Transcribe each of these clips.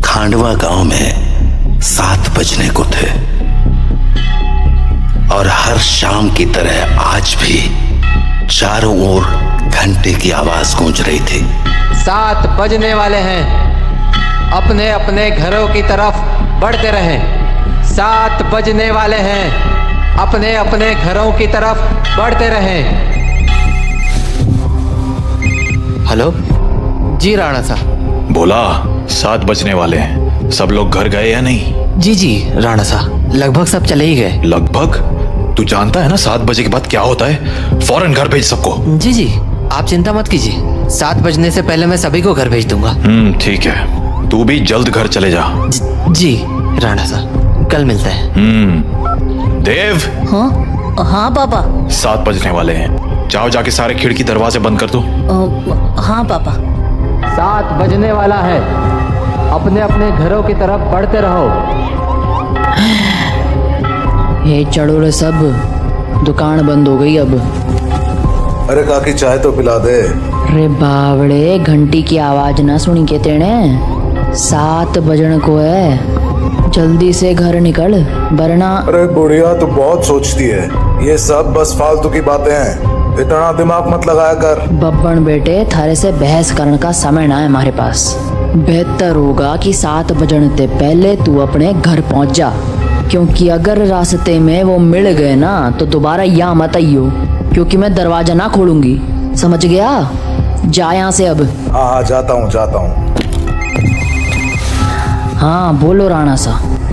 खांडवा गांव में 7 बजने को थे और हर शाम की तरह आज भी चारों ओर घंटे की आवाज गूंज रही थी। 7 बजने वाले हैं, अपने अपने घरों की तरफ बढ़ते रहें। 7 बजने वाले हैं, अपने अपने घरों की तरफ बढ़ते रहें। हेलो जी राणा साहब। बोला 7 बजने वाले हैं, सब लोग घर गए या नहीं? जी राणा साहब, लगभग सब चले ही गए। लगभग? तू जानता है ना 7 बजे के बाद क्या होता है? फौरन घर भेज सबको। जी आप चिंता मत कीजिए, 7 बजने से पहले मैं सभी को घर भेज दूंगा। ठीक है, तू भी जल्द घर चले जा। जी राणा साहब, कल मिलते हैं। देव। हाँ पापा। 7 बजने वाले हैं, जाओ जाके सारे खिड़की दरवाजे बंद कर दो। हाँ पापा। 7 बजने वाला है, अपने अपने घरों की तरफ बढ़ते रहो। ये चढ़ो रे सब, दुकान बंद हो गई अब। अरे काकी चाय तो पिला दे। रे बावड़े, घंटी की आवाज ना सुनी के तेने? 7 बजने को है, जल्दी से घर निकल वरना। अरे बुढ़िया तो बहुत सोचती है, ये सब बस फालतू की बातें हैं, इतना दिमाग मत लगाया कर। बब्बन बेटे, थारे से बहस करने का समय ना है हमारे पास। बेहतर होगा कि 7 बजने से पहले तू अपने घर पहुंच जा, क्योंकि अगर रास्ते में वो मिल गए ना तो दोबारा यहाँ मत आइयो, क्योंकि मैं दरवाजा ना खोलूंगी, समझ गया? जा यहाँ से अब। हाँ जाता हूँ। हाँ बोलो राणा सा।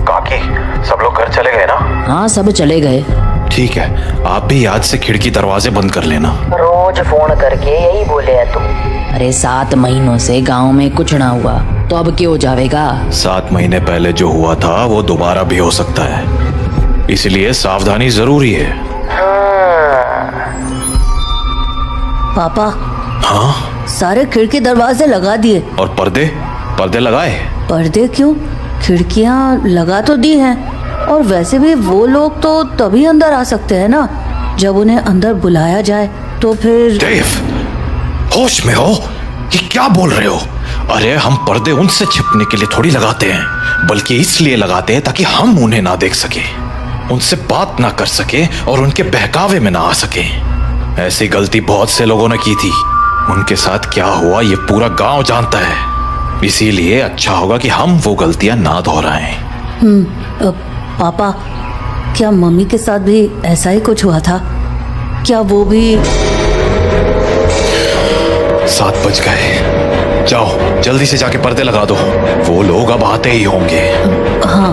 काकी सब लोग घर चले गए ना? हाँ सब चले गए। ठीक है, आप भी याद से खिड़की दरवाजे बंद कर लेना। रोज फोन करके यही बोले है तू। अरे 7 महीनों से गांव में कुछ ना हुआ तो अब क्या हो जाएगा? 7 महीने पहले जो हुआ था वो दोबारा भी हो सकता है, इसलिए सावधानी जरूरी है। पापा। हाँ? सारे खिड़की दरवाजे लगा दिए। और पर्दे लगाए? पर्दे क्यों, खिड़कियां लगा तो दी हैं, और वैसे भी वो लोग तो तभी अंदर आ सकते हैं ना जब उन्हें अंदर बुलाया जाए, तो फिर। देव, होश में हो? ये क्या बोल रहे हो? अरे हम पर्दे उनसे छिपने के लिए थोड़ी लगाते हैं, बल्कि इसलिए लगाते हैं ताकि हम उन्हें ना देख सके, उनसे बात ना कर सके और उनके बहकावे में ना आ सके। ऐसी गलती बहुत से लोगों ने की थी, उनके साथ क्या हुआ ये पूरा गांव जानता है, इसीलिए अच्छा होगा कि हम वो गलतियां ना दोहराएं। पापा, क्या मम्मी के साथ भी ऐसा ही कुछ हुआ था? क्या वो भी? 7 बज गए, जाओ जल्दी से जाके पर्दे लगा दो, वो लोग अब आते ही होंगे। हाँ।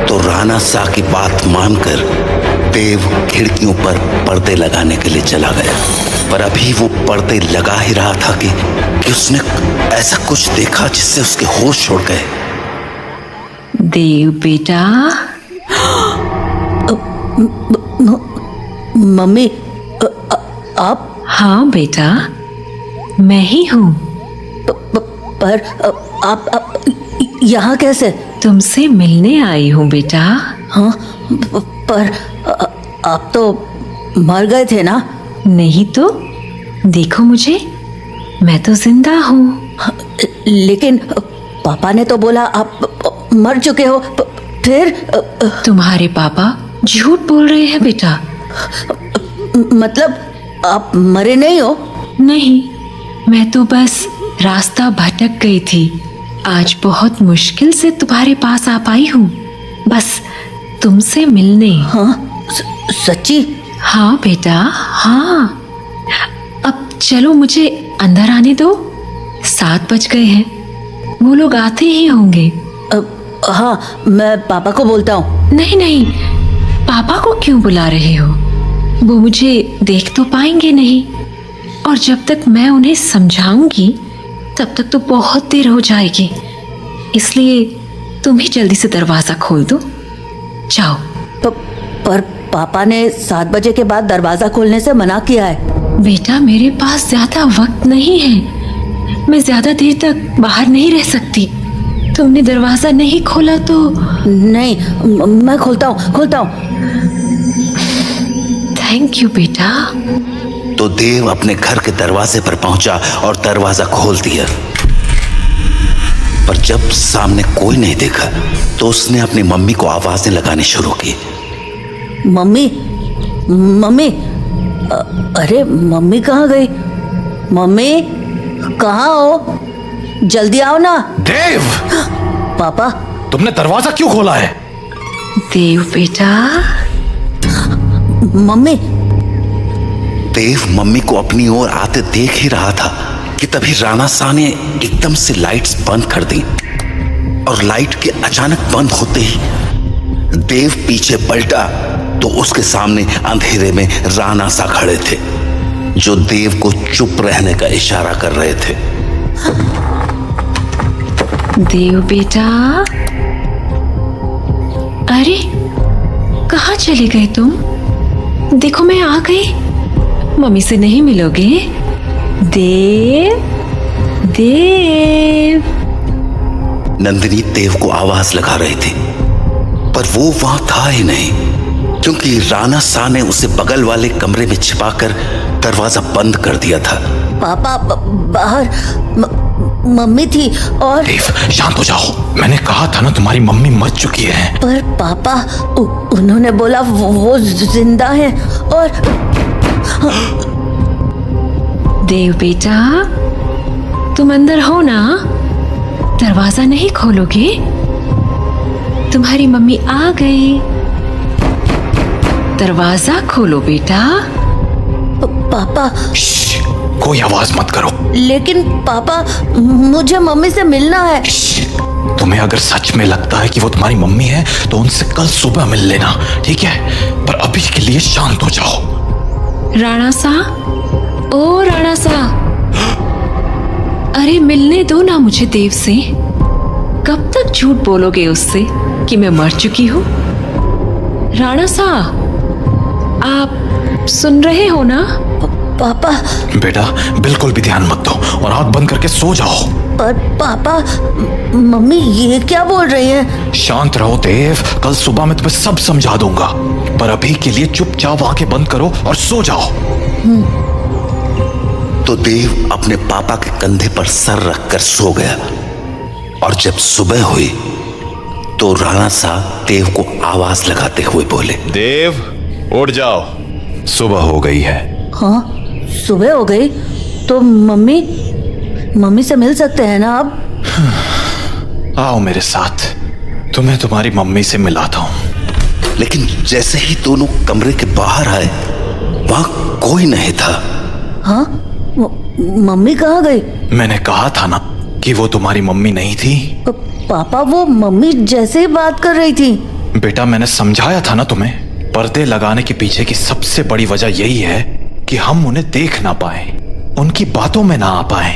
तो राणा सा की बात मानकर देव खिड़कियों पर पर्दे लगाने के लिए चला गया, पर अभी वो पर्दे लगा ही रहा था कि उसने ऐसा कुछ देखा जिससे उसके होश उड़ गए। देव बेटा। मम्मी, आप? हाँ बेटा, मैं ही हूँ। पर आप यहाँ कैसे? तुमसे मिलने आई हूँ बेटा। हाँ, पर आप तो मर गए थे ना? नहीं तो, देखो मुझे, मैं तो जिंदा हूँ। लेकिन पापा ने तो बोला आप मर चुके हो। फिर? तुम्हारे पापा झूठ बोल रहे हैं बेटा। मतलब आप मरे नहीं हो? नहीं, मैं तो बस रास्ता भटक गई थी, आज बहुत मुश्किल से तुम्हारे पास आ पाई हूँ, बस तुमसे मिलने। हाँ? सच्ची? हाँ बेटा, हाँ। अब चलो मुझे अंदर आने दो, 7 बज गए हैं, वो लोग आते ही होंगे। हाँ, मैं पापा को बोलता हूँ। नहीं, पापा को क्यों बुला रहे हो? वो मुझे देख तो पाएंगे नहीं, और जब तक मैं उन्हें समझाऊंगी तब तक तो बहुत देर हो जाएगी, इसलिए तुम ही जल्दी से दरवाजा खोल दो, जाओ। पर पापा ने 7 बजे के बाद दरवाजा खोलने से मना किया है। बेटा, मेरे पास ज्यादा वक्त नहीं है, मैं ज्यादा देर तक बाहर नहीं रह सकती। तुमने दरवाजा नहीं खोला तो? नहीं, मैं खोलता हूँ। थैंक यू बेटा। तो देव अपने घर के दरवाजे पर पहुंचा और दरवाजा खोल दिया। पर जब सामने कोई नहीं देखा तो उसने अपनी मम्मी को आवाजें लगानी शुरू की। मम्मी, मम्मी, अरे मम्मी कहाँ गई? मम्मी कहाँ हो? जल्दी आओ ना। देव, पापा, तुमने दरवाजा क्यों खोला है? देव बेटा। मम्मी। देव मम्मी को अपनी ओर आते देख ही रहा था कि तभी राणा शाह ने एकदम से लाइट्स बंद कर दी और लाइट के अचानक बंद होते ही देव पीछे पलटा तो उसके सामने अंधेरे में राणा शाह खड़े थे, जो देव को चुप रहने का इशारा कर रहे थे। देव बेटा, अरे कहाँ चले गए तुम? देखो मैं आ गई। मम्मी से नहीं मिलोगे? देव, देव। नंदिनी देव को आवाज लगा रही थी पर वो वहां था ही नहीं, क्योंकि राणा शाह ने उसे बगल वाले कमरे में छिपाकर दरवाजा बंद कर दिया था। पापा बाहर मम्मी थी और देव शांत हो जाओ, मैंने कहा था ना तुम्हारी मम्मी मर चुकी है। पर पापा उन्होंने बोला वो जिंदा है और देव बेटा, तुम अंदर हो ना? दरवाजा नहीं खोलोगे? तुम्हारी मम्मी आ गई। दरवाजा खोलो बेटा। पापा। श्श, कोई आवाज मत करो। लेकिन पापा, मुझे मम्मी से मिलना है। श्श, तुम्हें अगर सच में लगता है कि वो तुम्हारी मम्मी है तो उनसे कल सुबह मिल लेना, ठीक है? पर अभी के लिए शांत हो जाओ। राणा साहब, ओ राणा साहब, अरे मिलने दो ना मुझे देव से। कब तक झूठ बोलोगे उससे कि मैं मर चुकी हूँ? राणा साहब, आप सुन रहे हो ना? पापा। बेटा बिल्कुल भी ध्यान मत दो और आंख बंद करके सो जाओ। पर पापा, मम्मी ये क्या बोल रही है? शांत रहो देव, कल सुबह मैं तुम्हें सब समझा दूंगा, पर अभी के लिए चुपचाप आंखें बंद करो और सो जाओ। तो देव अपने पापा के कंधे पर सर रखकर सो गया और जब सुबह हुई तो राणा शाह देव को आवाज लगाते हुए बोले, देव उठ जाओ, सुबह हो गई है। हाँ, सुबह हो गई तो मम्मी से मिल सकते हैं ना अब? आओ मेरे साथ, तुम्हें तुम्हारी मम्मी से मिलाता हूँ। लेकिन जैसे ही दोनों कमरे के बाहर आए वहां कोई नहीं था। हाँ, मम्मी कहाँ गई? मैंने कहा था ना कि वो तुम्हारी मम्मी नहीं थी। पापा, वो मम्मी जैसे ही बात कर रही थी। बेटा मैंने समझाया था ना तुम्हें, पर्दे लगाने के पीछे की सबसे बड़ी वजह यही है कि हम उन्हें देख ना पाए, उनकी बातों में ना आ पाए,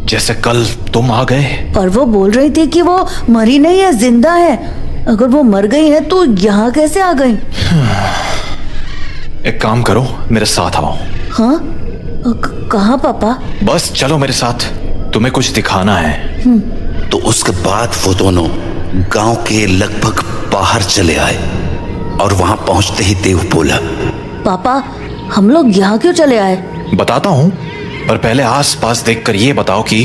जैसे कल तुम आ गए। पर वो बोल रही थी कि वो मरी नहीं है, जिंदा है। अगर वो मर गई है तो यहाँ कैसे आ गई? एक काम करो, मेरे साथ आओ। हाँ, कहाँ पापा? बस चलो मेरे साथ, तुम्हें कुछ दिखाना है। तो उसके बाद वो दोनों गांव के लगभग बाहर चले आए और वहां पहुंचते ही देव बोला, पापा हम लोग यहाँ क्यों चले आए? बताता हूँ, पर पहले आसपास देखकर ये बताओ कि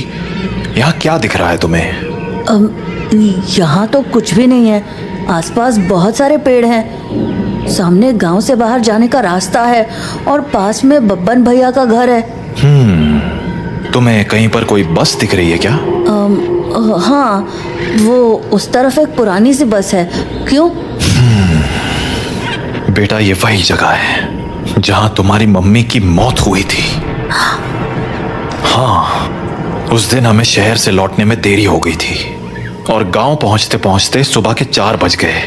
यहाँ क्या दिख रहा है तुम्हें? यहाँ तो कुछ भी नहीं है। आसपास बहुत सारे पेड़ हैं। सामने गांव से बाहर जाने का रास्ता है और पास में बब्बन भैया का घर है। तुम्हें कहीं पर कोई बस दिख रही है क्या? हाँ, वो उस तरफ एक पुरानी सी बस है। क्यों? बेटा ये वही जगह है जहां तुम्हारी मम्मी की मौत हुई थी। हाँ, उस दिन हमें शहर से लौटने में देरी हो गई थी और गांव पहुंचते पहुंचते सुबह के 4 बज गए।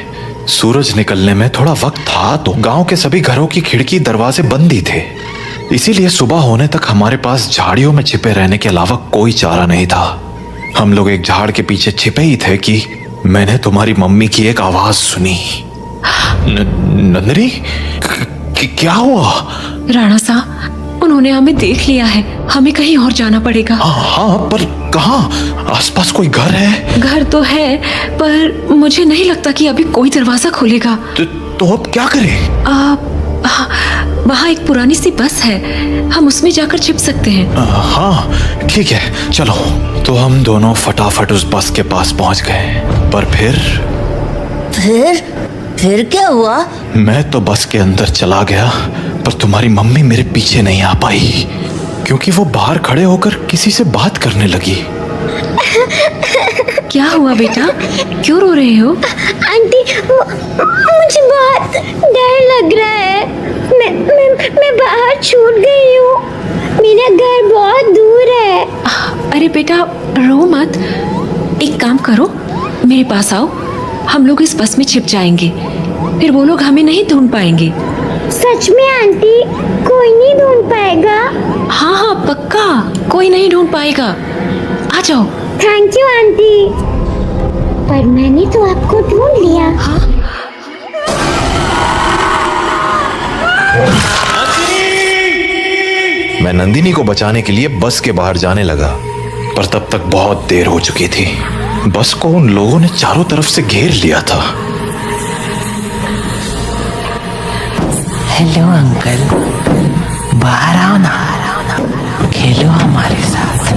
सूरज निकलने में थोड़ा वक्त था तो गांव के सभी घरों की खिड़की दरवाजे बंद ही थे, इसीलिए सुबह होने तक हमारे पास झाड़ियों में छिपे रहने के अलावा कोई चारा नहीं था। हम लोग एक झाड़ के पीछे छिपे ही थे कि मैंने तुम्हारी मम्मी की एक आवाज सुनी। नंदिनी, क्या हुआ? राणा साहब, उन्होंने हमें देख लिया है, हमें कहीं और जाना पड़ेगा। हाँ, पर कहाँ? आसपास कोई घर है? घर तो है, पर मुझे नहीं लगता कि अभी कोई दरवाजा खोलेगा। तो अब क्या करें? वहाँ एक पुरानी सी बस है, हम उसमें जाकर छिप सकते हैं। हाँ ठीक है, चलो। तो हम दोनों फटाफट उस बस के पास पहुंच गए। पर फिर क्या हुआ? मैं तो बस के अंदर चला गया, पर तुम्हारी मम्मी मेरे पीछे नहीं आ पाई, क्योंकि वो बाहर खड़े होकर किसी से बात करने लगी। क्या हुआ बेटा, क्यों रो रहे हो? आंटी, मुझे बहुत डर लग रहा है। मैं बाहर छूट गई हूँ। मेरा घर बहुत दूर है। अरे बेटा रो मत, एक काम करो, मेरे पास आओ, हम लोग इस बस में छिप जाएंगे, फिर वो लोग हमें नहीं ढूंढ पाएंगे। सच में आंटी, कोई नहीं ढूंढ पाएगा? हाँ हाँ पक्का, कोई नहीं ढूंढ पाएगा, आ जाओ। थैंक यू आंटी, पर मैंने तो आपको ढूंढ लिया। हाँ? मैं नंदिनी को बचाने के लिए बस के बाहर जाने लगा, पर तब तक बहुत देर हो चुकी थी। बस को उन लोगों ने चारों तरफ से घेर लिया था। हेलो अंकल, बाहर आओ ना, खेलो हमारे साथ।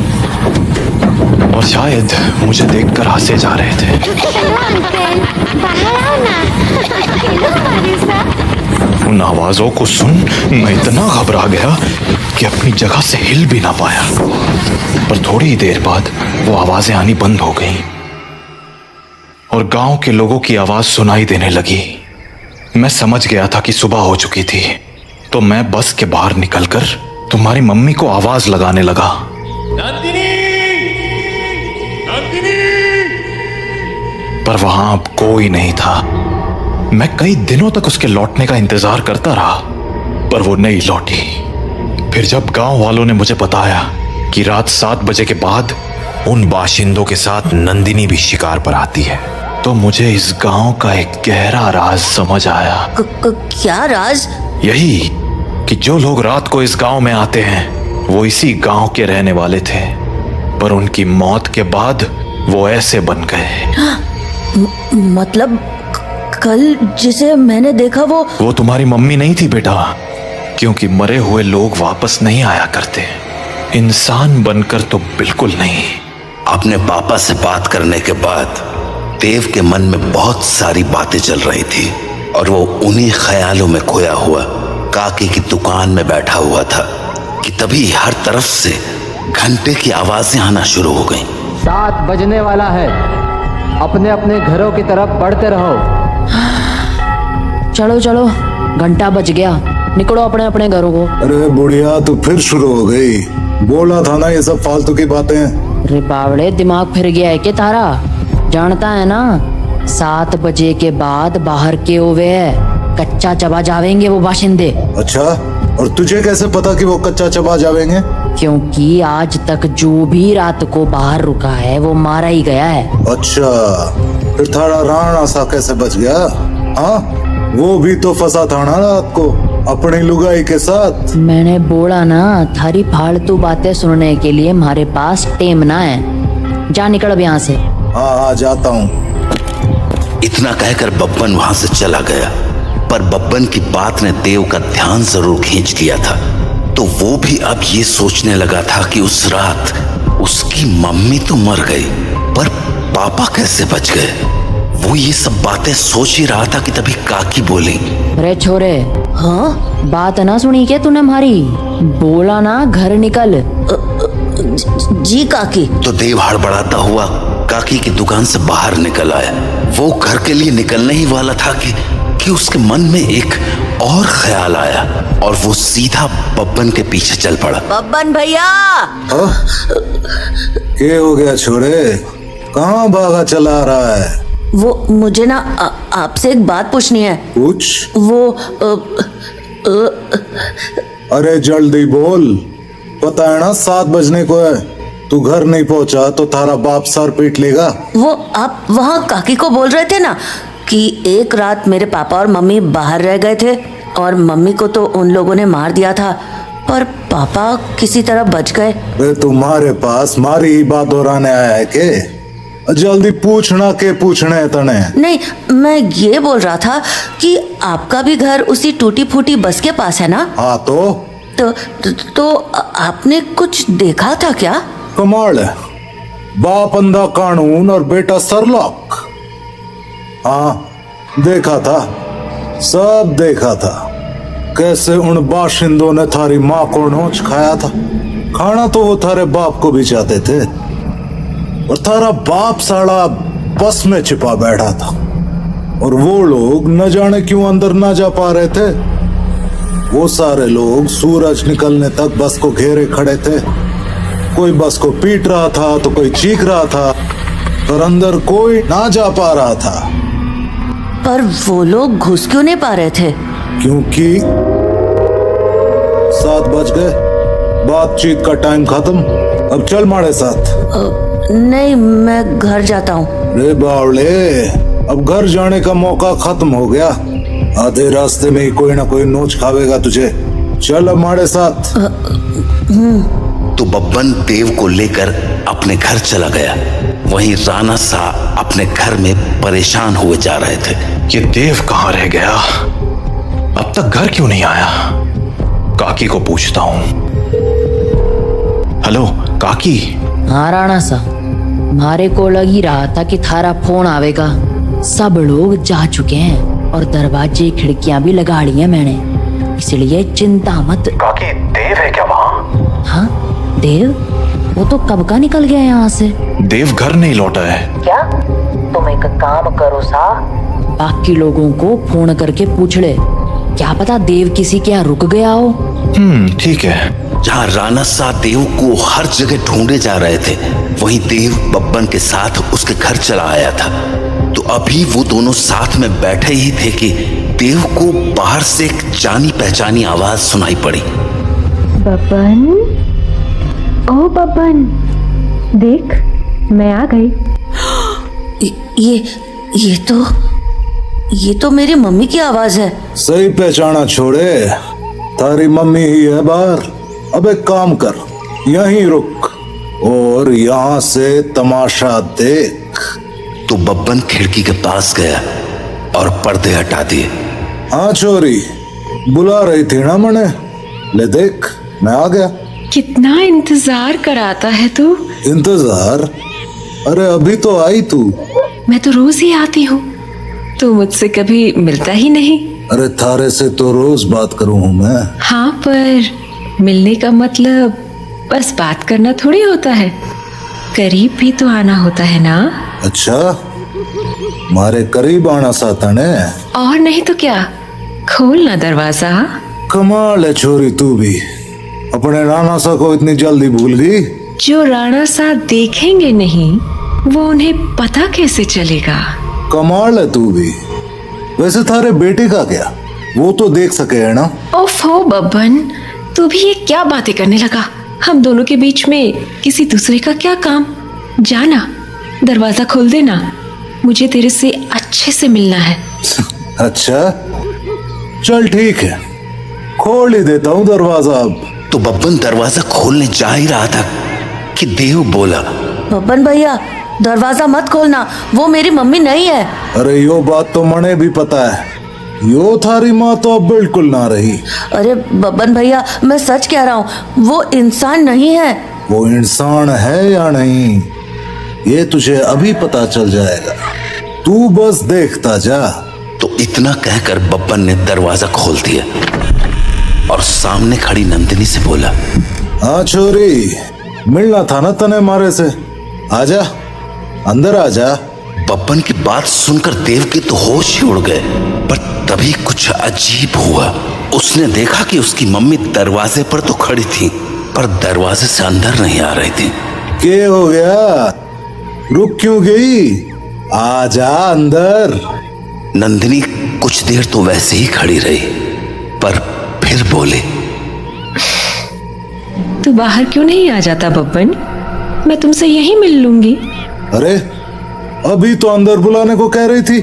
और शायद मुझे देखकर हंसे जा रहे थे। हेलो अंकल, बाहर आओ ना, खेलो हमारे साथ। उन आवाजों को सुन मैं इतना घबरा गया कि अपनी जगह से हिल भी ना पाया। पर थोड़ी ही देर बाद वो आवाजें आनी बंद हो गईं और गांव के लोगों की आवाज सुनाई देने लगी। मैं समझ गया था कि सुबह हो चुकी थी, तो मैं बस के बाहर निकलकर तुम्हारी मम्मी को आवाज लगाने लगा। नंदिनी! नंदिनी! पर वहां अब कोई नहीं था। मैं कई दिनों तक उसके लौटने का इंतजार करता रहा, पर वो नहीं लौटी। फिर जब गांव वालों ने मुझे बताया कि रात 7 बजे के बाद उन बाशिंदों के साथ नंदिनी भी शिकार पर आती है, तो मुझे इस गांव का एक गहरा राज समझ आया। क्या राज? यही कि जो लोग रात को इस गांव में आते हैं वो इसी गांव के रहने वाले थे, पर उनकी मौत के बाद वो ऐसे बन गए। मतलब कल जिसे मैंने देखा वो तुम्हारी मम्मी नहीं थी बेटा, क्योंकि मरे हुए लोग वापस नहीं आया करते, इंसान बनकर तो बिल्कुल नहीं। अपने पापा से बात करने के बाद देव के मन में बहुत सारी बातें चल रही थी और वो उन्हीं ख्यालों में खोया हुआ काकी की दुकान में बैठा हुआ था कि तभी हर तरफ से घंटे की आवाजें आना शुरू हो गईं। 7 बजने वाला है, अपने अपने घरों की तरफ बढ़ते रहो। चलो चलो, घंटा बज गया, निकलो अपने अपने घरों को। अरे बुढ़िया, तू फिर शुरू हो गई। बोला था ना ये सब फालतू की बातें। अरे बावड़े, दिमाग फिर गया है क्या तारा? जानता है ना, 7 बजे के बाद बाहर के हुए कच्चा चबा जावेंगे वो बाशिंदे। अच्छा, और तुझे कैसे पता कि वो कच्चा चबा जावेंगे? क्योंकि आज तक जो भी रात को बाहर रुका है वो मारा ही गया है। अच्छा, फिर थारा राणा सा कैसे बच गया? हाँ, वो भी तो फंसा था ना रात को अपनी लुगाई के साथ। मैंने बोला ना, थारी फालतू बातें सुनने के लिए हमारे पास टेम ना है। जा निकल अब यहाँ से। हाँ जाता हूँ। इतना कहकर बब्बन वहां से चला गया, पर बब्बन की बात ने देव का ध्यान जरूर खींच लिया था। तो वो भी अब ये सोचने लगा था कि उस रात उसकी मम्मी तो मर गई, पर पापा कैसे बच गए। वो ये सब बातें सोच ही रहा था कि तभी काकी बोली, अरे छोरे, हाँ बात ना सुनी क्या तूने हमारी? बोला ना घर निकल। जी काकी। तो देव हड़बड़ाता हुआ काकी की दुकान से बाहर निकल आया। वो घर के लिए निकलने ही वाला था कि उसके मन में एक और ख्याल आया और वो सीधा बब्बन के पीछे चल पड़ा। बब्बन भैया! क्या हो गया छोरे, कहाँ भागा चला रहा है? वो मुझे ना आपसे एक बात पूछनी है। पूछ। वो अरे जल्दी बोल, पता है ना 7 बजने को है। तू घर नहीं पहुंचा तो थारा बाप सर पीट लेगा। वो आप वहाँ काकी को बोल रहे थे ना कि एक रात मेरे पापा और मम्मी बाहर रह गए थे और मम्मी को तो उन लोगों ने मार दिया था, पर पापा किसी तरह बच गए। वे तुम्हारे पास मारी ही बात दोहराने आया है के? जल्दी पूछना के पूछने तने। नहीं, मैं ये बोल रहा था कि आपका भी घर उसी टूटी फूटी बस के पास है ना? हाँ तो आपने कुछ देखा था क्या? कमाल है, बाप अंधा कानून और बेटा सरलॉक। हाँ देखा था, सब देखा था। कैसे उन बाशिंदों ने थारी माँ को नोच खाया था। खाना तो वो थारे बाप को भी चाहते थे, और थारा बाप साला बस में छिपा बैठा था, और वो लोग न जाने क्यों अंदर ना जा पा रहे थे। वो सारे लोग सूरज निकलने तक बस को घेरे खड़े थे। कोई बस को पीट रहा था तो कोई चीख रहा था, पर अंदर कोई ना जा पा रहा था। पर वो लोग घुस क्यों नहीं पा रहे थे? क्योंकि 7 बज गए, बातचीत का टाइम खत्म। अब चल हमारे साथ। नहीं, मैं घर जाता हूँ। रे बावले, अब घर जाने का मौका खत्म हो गया। आधे रास्ते में ही कोई ना कोई नोच खावेगा तुझे। चल अब हमारे साथ। तो बब्बन देव को लेकर अपने घर चला गया। वहीं राणा सा अपने घर में परेशान हुए जा रहे थे। ये देव कहाँ रह गया? अब तक घर क्यों नहीं आया? काकी को पूछता हूँ। हेलो काकी। हाँ राणा सा, मारे को लग ही रहा था कि थारा फोन आवेगा। सब लोग जा चुके हैं और दरवाजे खिड़कियां भी लगा ली हैं मैंने, इसलिए चिंता मत। काकी देव है क्या वहाँ? हाँ देव, वो तो कब का निकल गया यहाँ से। देव घर नहीं लौटा है क्या? तुम एक काम करो सा, बाकी लोगों को फोन करके पूछ ले, क्या पता देव किसी के यहाँ रुक गया हो। ठीक है। जहाँ राणा सा देव को हर जगह ढूंढे जा रहे थे, वहीं देव बब्बन के साथ उसके घर चला आया था। तो अभी वो दोनों साथ में बैठे ही थे कि देव को बाहर से एक जानी पहचानी आवाज सुनाई पड़ी। बब्बन, ओ बब्बन, देख मैं आ गई। ये तो मेरी मम्मी की आवाज है। सही पहचाना छोड़े, तारी मम्मी ही है बाहर। अब एक काम कर, यहीं रुक और यहाँ से तमाशा देख। तो बब्बन खिड़की के पास गया और पर्दे हटा दिए। हाँ छोरी, बुला रही थी ना मने, ले देख मैं आ गया। कितना इंतजार कराता है तू। इंतजार? अरे अभी तो आई तू। मैं तो रोज ही आती हूँ, तू मुझसे कभी मिलता ही नहीं। अरे थारे से तो रोज बात करूँ हूँ मैं। हाँ, पर मिलने का मतलब बस बात करना थोड़ी होता है, करीब भी तो आना होता है ना। अच्छा, मारे करीब आना साता ने। और नहीं तो क्या, खोलना दरवाजा। कमाल है छोरी, तू भी अपने राणा सा को इतनी जल्दी भूल गई। जो राणा सा देखेंगे नहीं, वो उन्हें पता कैसे चलेगा। कमाल है तू भी। वैसे थारे बेटे का क्या, वो तो देख सके है ना। ओफो बब्बन, तू भी ये क्या बातें करने लगा। हम दोनों के बीच में किसी दूसरे का क्या काम। जाना, दरवाजा खोल देना, मुझे तेरे से अच्छे से मिलना है। अच्छा चल ठीक है, खोल ही देता हूँ दरवाजा अब। तो बब्बन दरवाजा खोलने जा ही रहा था कि देव बोला, बब्बन भैया दरवाजा मत खोलना, वो मेरी मम्मी नहीं है। अरे यो बात तो मने भी पता है, यो थारी माँ तो अब बिल्कुल ना रही। अरे बब्बन भैया, मैं सच कह रहा हूँ, वो इंसान नहीं है। वो इंसान है या नहीं, ये तुझे अभी पता चल जाएगा, तू बस देखता जा। तो इतना कहकर बब्बन ने दरवाजा खोल दिया और सामने खड़ी नंदिनी से बोला, हाँ छोरी, मिलना था ना तने मारे से, आजा अंदर आजा। बब्बन की बात सुनकर देव के तो होश ही उड़ गए। पर तभी कुछ अजीब हुआ। उसने देखा कि उसकी मम्मी दरवाजे पर तो खड़ी थी, पर दरवाजे से अंदर नहीं आ रही थी। क्या हो गया, रुक क्यों गई, आजा अंदर। नंदिनी कुछ देर तो वैसे ही खड़ी रही, पर फिर बोले, तू बाहर क्यों नहीं आ जाता बब्बन, मैं तुमसे यहीं मिल लूंगी। अरे अभी तो अंदर बुलाने को कह रही थी,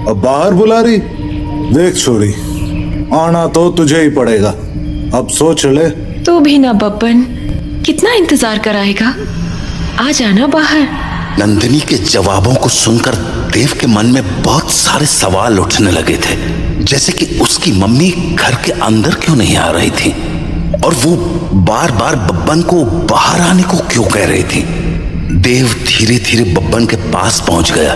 अब बाहर बुला रही। देख छोरी, आना तो तुझे ही पड़ेगा, अब सोच ले। तू भी ना बब्बन, कितना इंतजार कराएगा, आ जाना बाहर। नंदिनी के जवाबों को सुनकर देव के मन में बहुत सारे सवाल उठने लगे थे, जैसे कि उसकी मम्मी घर के अंदर क्यों नहीं आ रही थी और वो बार बार बब्बन को बाहर आने को क्यों कह रही थी। देव धीरे धीरे बब्बन के पास पहुंच गया,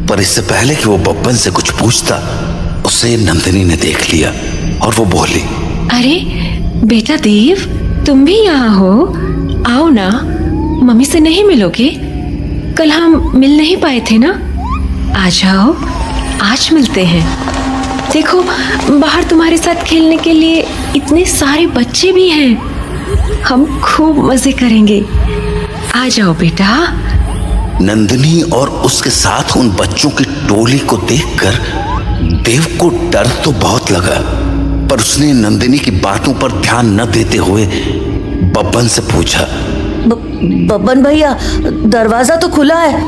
पर इससे पहले कि वो बब्बन से कुछ पूछता, उसे नंदिनी ने देख लिया और वो बोली, अरे बेटा देव, तुम भी यहाँ हो? आओ ना, मम्मी से नहीं मिलोगे? कल हम मिल नहीं पाए थे ना? आ जाओ, आज मिलते हैं। देखो, बाहर तुम्हारे साथ खेलने के लिए इतने सारे बच्चे भी हैं। हम खूब मजे करेंगे। आ जाओ बेटा। नंदिनी और उसके साथ उन बच्चों की टोली को देखकर देव को डर तो बहुत लगा, पर उसने नंदिनी की बातों पर ध्यान न देते हुए बब्बन से पूछा, बब्बन भैया, दरवाजा तो खुला है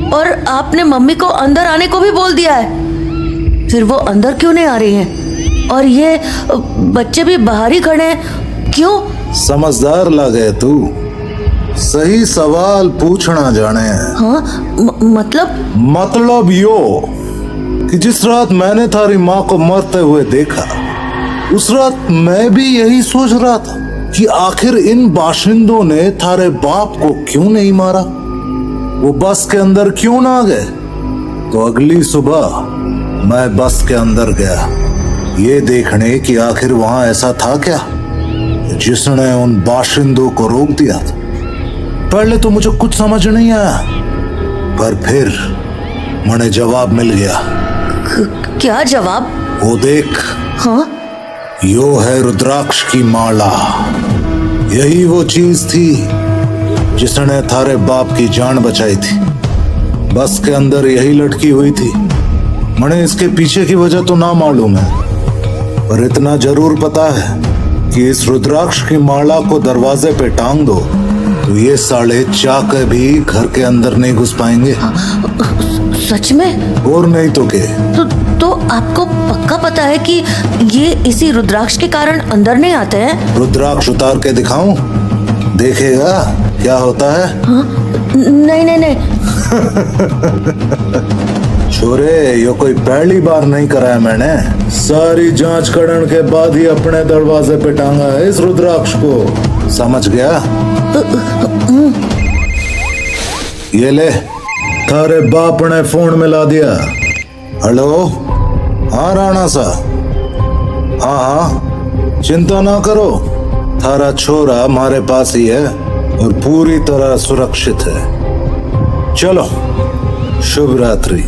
और आपने मम्मी को अंदर आने को भी बोल दिया है, फिर वो अंदर क्यों नहीं आ रही हैं? और ये बच्चे भी बाहर ही खड़े हैं, क्यों? समझदार लगे तू, सही सवाल पूछना जाने। हाँ, मतलब यो कि जिस रात मैंने थारी माँ को मरते हुए देखा, उस रात मैं भी यही सोच रहा था कि आखिर इन बाशिंदों ने थारे बाप को क्यों नहीं मारा, वो बस के अंदर क्यों ना गए। तो अगली सुबह मैं बस के अंदर गया, ये देखने कि आखिर वहां ऐसा था क्या जिसने उन बाशिंदों को रोक दिया था। पहले तो मुझे कुछ समझ नहीं आया, पर फिर मुझे जवाब मिल गया। क्या जवाब? वो देख। हाँ? यो है रुद्राक्ष की माला। यही वो चीज थी जिसने थारे बाप की जान बचाई थी। बस के अंदर यही लटकी हुई थी। मने इसके पीछे की वजह तो ना मालूम है, पर इतना जरूर पता है कि इस रुद्राक्ष की माला को दरवाजे पे टांग दो तो ये साले चाके भी घर के अंदर नहीं घुस पाएंगे। सच में? और नहीं तो के। तो आपको पक्का पता है कि ये इसी रुद्राक्ष के कारण अंदर नहीं आते हैं? रुद्राक्ष उतार के दिखाऊं? देखेगा क्या होता है? हाँ? नहीं। छोरे, यो कोई पहली बार नहीं करा है मैंने। सारी जांच करने के बाद ही अपने दरवाजे पे टांगा है इस रुद्राक्ष को, समझ गया? ये ले, थारे बाप ने फोन मिला दिया। हेलो, हाँ राणा सा, हाँ, चिंता ना करो, थारा छोरा हमारे पास ही है और पूरी तरह सुरक्षित है। चलो, शुभ रात्रि।